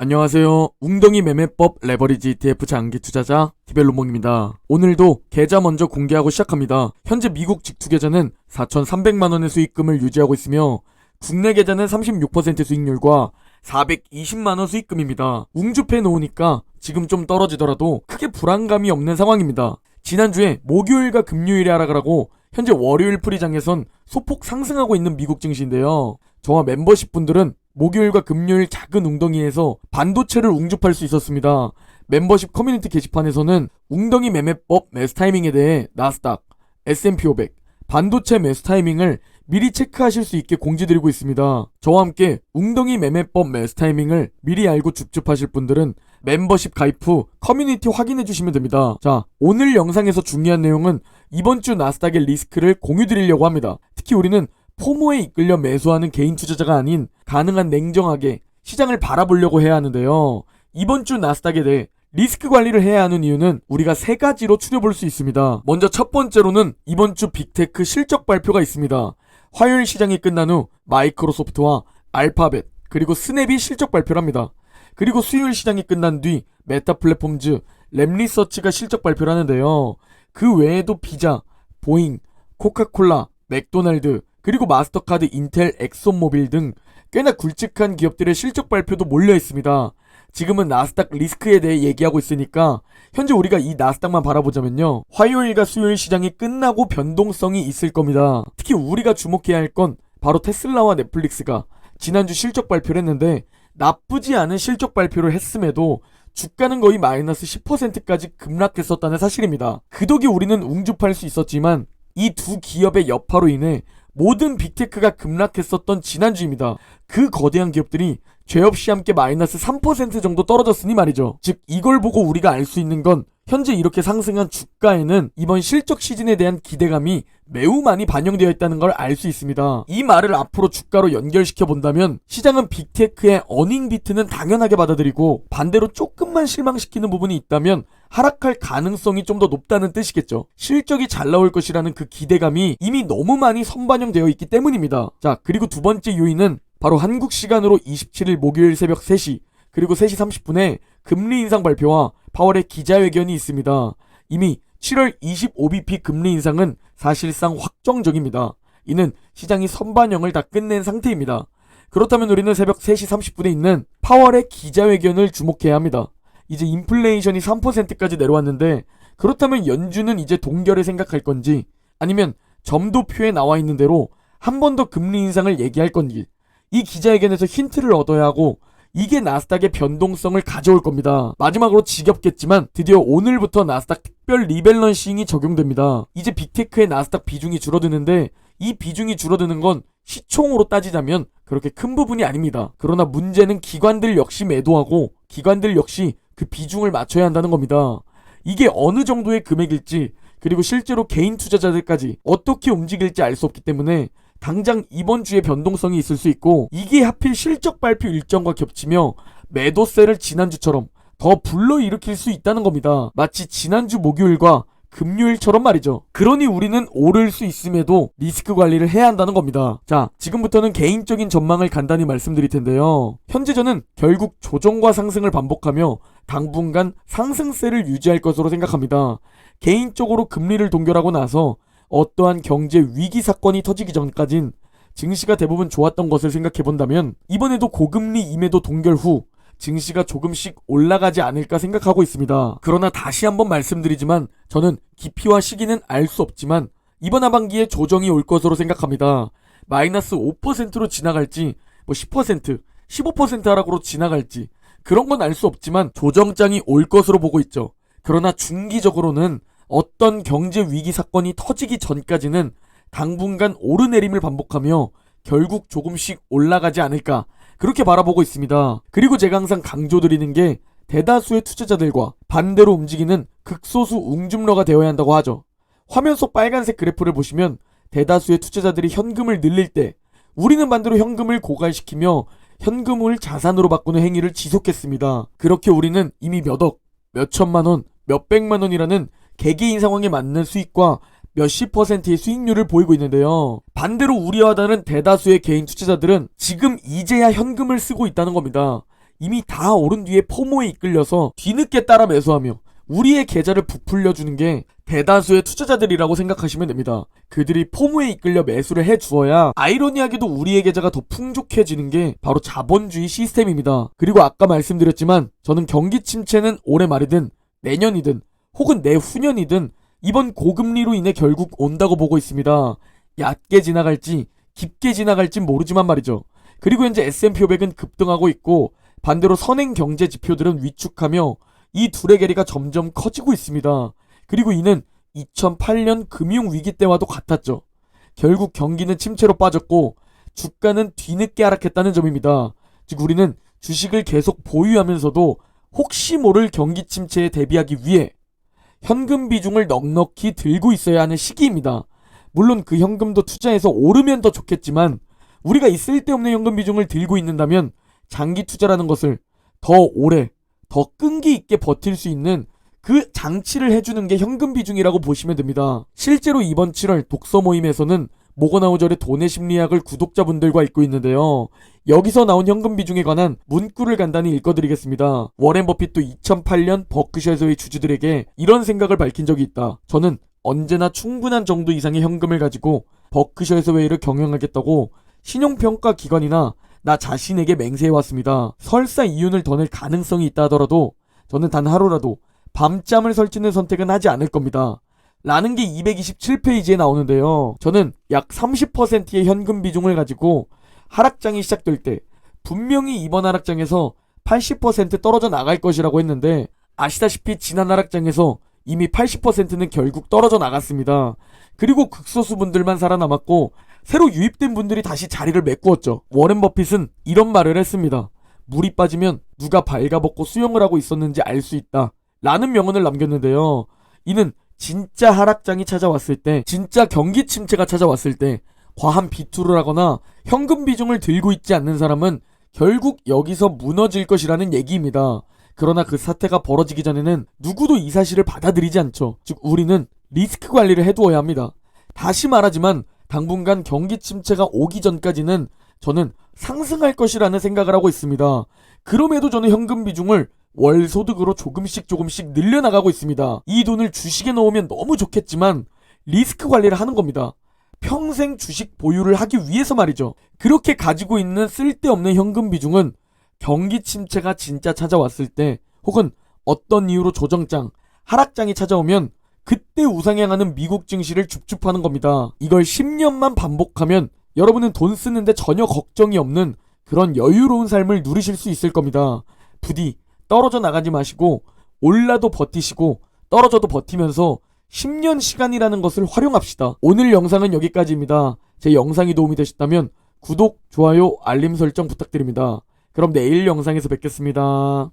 안녕하세요. 웅덩이 매매법 레버리지 ETF 장기 투자자 디벨로몽입니다. 오늘도 계좌 먼저 공개하고 시작합니다. 현재 미국 직투 계좌는 4,300만원의 수익금을 유지하고 있으며 국내 계좌는 36% 수익률과 420만원 수익금입니다. 웅주패 놓으니까 지금 좀 떨어지더라도 크게 불안감이 없는 상황입니다. 지난주에 목요일과 금요일에 하락하라고 현재 월요일 프리장에선 소폭 상승하고 있는 미국 증시인데요. 저와 멤버십 분들은 목요일과 금요일 작은 웅덩이에서 반도체를 웅줍할 수 있었습니다. 멤버십 커뮤니티 게시판에서는 웅덩이 매매법 매수 타이밍에 대해 나스닥, S&P 500, 반도체 매수 타이밍을 미리 체크하실 수 있게 공지드리고 있습니다. 저와 함께 웅덩이 매매법 매수 타이밍을 미리 알고 줍줍하실 분들은 멤버십 가입 후 커뮤니티 확인해 주시면 됩니다. 자, 오늘 영상에서 중요한 내용은 이번 주 나스닥의 리스크를 공유 드리려고 합니다. 특히 우리는 포모에 이끌려 매수하는 개인 투자자가 아닌 가능한 냉정하게 시장을 바라보려고 해야 하는데요. 이번 주 나스닥에 대해 리스크 관리를 해야 하는 이유는 우리가 세 가지로 추려볼 수 있습니다. 먼저 첫 번째로는 이번 주 빅테크 실적 발표가 있습니다. 화요일 시장이 끝난 후 마이크로소프트와 알파벳 그리고 스냅이 실적 발표를 합니다. 그리고 수요일 시장이 끝난 뒤 메타 플랫폼즈, 랩리서치가 실적 발표를 하는데요. 그 외에도 비자, 보잉, 코카콜라, 맥도날드, 그리고 마스터카드, 인텔, 엑손모빌 등 꽤나 굵직한 기업들의 실적 발표도 몰려 있습니다. 지금은 나스닥 리스크에 대해 얘기하고 있으니까 현재 우리가 이 나스닥만 바라보자면요. 화요일과 수요일 시장이 끝나고 변동성이 있을 겁니다. 특히 우리가 주목해야 할 건 바로 테슬라와 넷플릭스가 지난주 실적 발표를 했는데 나쁘지 않은 실적 발표를 했음에도 주가는 거의 마이너스 10%까지 급락했었다는 사실입니다. 그 덕에 우리는 웅줍할 수 있었지만 이 두 기업의 여파로 인해 모든 빅테크가 급락했었던 지난주입니다. 그 거대한 기업들이 죄 없이 함께 마이너스 3% 정도 떨어졌으니 말이죠. 즉 이걸 보고 우리가 알 수 있는 건 현재 이렇게 상승한 주가에는 이번 실적 시즌에 대한 기대감이 매우 많이 반영되어 있다는 걸 알 수 있습니다. 이 말을 앞으로 주가로 연결시켜 본다면 시장은 빅테크의 어닝 비트는 당연하게 받아들이고 반대로 조금만 실망시키는 부분이 있다면 하락할 가능성이 좀 더 높다는 뜻이겠죠. 실적이 잘 나올 것이라는 그 기대감이 이미 너무 많이 선반영되어 있기 때문입니다. 자, 그리고 두 번째 요인은 바로 한국 시간으로 27일 목요일 새벽 3시 그리고 3시 30분에 금리 인상 발표와 파월의 기자회견이 있습니다. 이미 7월 25bp 금리 인상은 사실상 확정적입니다. 이는 시장이 선반영을 다 끝낸 상태입니다. 그렇다면 우리는 새벽 3시 30분에 있는 파월의 기자회견을 주목해야 합니다. 이제 인플레이션이 3%까지 내려왔는데 그렇다면 연준은 이제 동결을 생각할 건지 아니면 점도표에 나와 있는 대로 한 번 더 금리 인상을 얘기할 건지 이 기자회견에서 힌트를 얻어야 하고 이게 나스닥의 변동성을 가져올 겁니다. 마지막으로 지겹겠지만 드디어 오늘부터 나스닥 특별 리밸런싱이 적용됩니다. 이제 빅테크의 나스닥 비중이 줄어드는데 이 비중이 줄어드는 건 시총으로 따지자면 그렇게 큰 부분이 아닙니다. 그러나 문제는 기관들 역시 매도하고 기관들 역시 그 비중을 맞춰야 한다는 겁니다. 이게 어느 정도의 금액일지 그리고 실제로 개인 투자자들까지 어떻게 움직일지 알 수 없기 때문에 당장 이번 주에 변동성이 있을 수 있고 이게 하필 실적 발표 일정과 겹치며 매도세를 지난주처럼 더 불러일으킬 수 있다는 겁니다. 마치 지난주 목요일과 금요일처럼 말이죠. 그러니 우리는 오를 수 있음에도 리스크 관리를 해야 한다는 겁니다. 자, 지금부터는 개인적인 전망을 간단히 말씀드릴 텐데요. 현재 저는 결국 조정과 상승을 반복하며 당분간 상승세를 유지할 것으로 생각합니다. 개인적으로 금리를 동결하고 나서 어떠한 경제 위기 사건이 터지기 전까진 증시가 대부분 좋았던 것을 생각해본다면 이번에도 고금리 임해도 동결 후 증시가 조금씩 올라가지 않을까 생각하고 있습니다. 그러나 다시 한번 말씀드리지만 저는 깊이와 시기는 알 수 없지만 이번 하반기에 조정이 올 것으로 생각합니다. 마이너스 5%로 지나갈지 10%, 15% 하락으로 지나갈지 그런 건 알 수 없지만 조정장이 올 것으로 보고 있죠. 그러나 중기적으로는 어떤 경제 위기 사건이 터지기 전까지는 당분간 오르내림을 반복하며 결국 조금씩 올라가지 않을까 그렇게 바라보고 있습니다. 그리고 제가 항상 강조드리는 게 대다수의 투자자들과 반대로 움직이는 극소수 웅줌러가 되어야 한다고 하죠. 화면 속 빨간색 그래프를 보시면 대다수의 투자자들이 현금을 늘릴 때 우리는 반대로 현금을 고갈시키며 현금을 자산으로 바꾸는 행위를 지속했습니다. 그렇게 우리는 이미 몇억, 몇천만 원, 몇백만 원이라는 개개인 상황에 맞는 수익과 몇십 퍼센트의 수익률을 보이고 있는데요. 반대로 우리와 다른 대다수의 개인 투자자들은 지금 이제야 현금을 쓰고 있다는 겁니다. 이미 다 오른 뒤에 포모에 이끌려서 뒤늦게 따라 매수하며 우리의 계좌를 부풀려주는 게 대다수의 투자자들이라고 생각하시면 됩니다. 그들이 포모에 이끌려 매수를 해주어야 아이러니하게도 우리의 계좌가 더 풍족해지는 게 바로 자본주의 시스템입니다. 그리고 아까 말씀드렸지만 저는 경기 침체는 올해 말이든 내년이든 혹은 내후년이든 이번 고금리로 인해 결국 온다고 보고 있습니다. 얕게 지나갈지 깊게 지나갈지 모르지만 말이죠. 그리고 현재 S&P 500은 급등하고 있고 반대로 선행 경제 지표들은 위축하며 이 둘의 괴리가 점점 커지고 있습니다. 그리고 이는 2008년 금융위기 때와도 같았죠. 결국 경기는 침체로 빠졌고 주가는 뒤늦게 하락했다는 점입니다. 즉 우리는 주식을 계속 보유하면서도 혹시 모를 경기 침체에 대비하기 위해 현금 비중을 넉넉히 들고 있어야 하는 시기입니다. 물론 그 현금도 투자해서 오르면 더 좋겠지만 우리가 이 쓸데없는 현금 비중을 들고 있는다면 장기 투자라는 것을 더 오래 더 끈기 있게 버틸 수 있는 그 장치를 해주는 게 현금 비중이라고 보시면 됩니다. 실제로 이번 7월 독서 모임에서는 모건하우절의 돈의 심리학을 구독자분들과 읽고 있는데요. 여기서 나온 현금 비중에 관한 문구를 간단히 읽어드리겠습니다. 워렌 버핏도 2008년 버크셔에서의 주주들에게 이런 생각을 밝힌 적이 있다. 저는 언제나 충분한 정도 이상의 현금을 가지고 버크셔에서 웨이를 경영하겠다고 신용평가 기관이나 나 자신에게 맹세해왔습니다. 설사 이윤을 더 낼 가능성이 있다 하더라도 저는 단 하루라도 밤잠을 설치는 선택은 하지 않을 겁니다. 라는 게 227페이지에 나오는데요. 저는 약 30%의 현금 비중을 가지고 하락장이 시작될 때 분명히 이번 하락장에서 80% 떨어져 나갈 것이라고 했는데 아시다시피 지난 하락장에서 이미 80%는 결국 떨어져 나갔습니다. 그리고 극소수 분들만 살아남았고 새로 유입된 분들이 다시 자리를 메꾸었죠. 워렌 버핏은 이런 말을 했습니다. 물이 빠지면 누가 발가벗고 수영을 하고 있었는지 알 수 있다. 라는 명언을 남겼는데요. 이는 진짜 하락장이 찾아왔을 때, 진짜 경기 침체가 찾아왔을 때 과한 비투를 하거나 현금 비중을 들고 있지 않는 사람은 결국 여기서 무너질 것이라는 얘기입니다. 그러나 그 사태가 벌어지기 전에는 누구도 이 사실을 받아들이지 않죠. 즉 우리는 리스크 관리를 해두어야 합니다. 다시 말하지만 당분간 경기 침체가 오기 전까지는 저는 상승할 것이라는 생각을 하고 있습니다. 그럼에도 저는 현금 비중을 월 소득으로 조금씩 늘려나가고 있습니다. 이 돈을 주식에 넣으면 너무 좋겠지만 리스크 관리를 하는 겁니다. 평생 주식 보유를 하기 위해서 말이죠. 그렇게 가지고 있는 쓸데없는 현금 비중은 경기 침체가 진짜 찾아왔을 때 혹은 어떤 이유로 조정장, 하락장이 찾아오면 그때 우상향하는 미국 증시를 줍줍하는 겁니다. 이걸 10년만 반복하면 여러분은 돈 쓰는데 전혀 걱정이 없는 그런 여유로운 삶을 누리실 수 있을 겁니다. 부디 떨어져 나가지 마시고 올라도 버티시고 떨어져도 버티면서 10년 시간이라는 것을 활용합시다. 오늘 영상은 여기까지입니다. 제 영상이 도움이 되셨다면 구독, 좋아요, 알림 설정 부탁드립니다. 그럼 내일 영상에서 뵙겠습니다.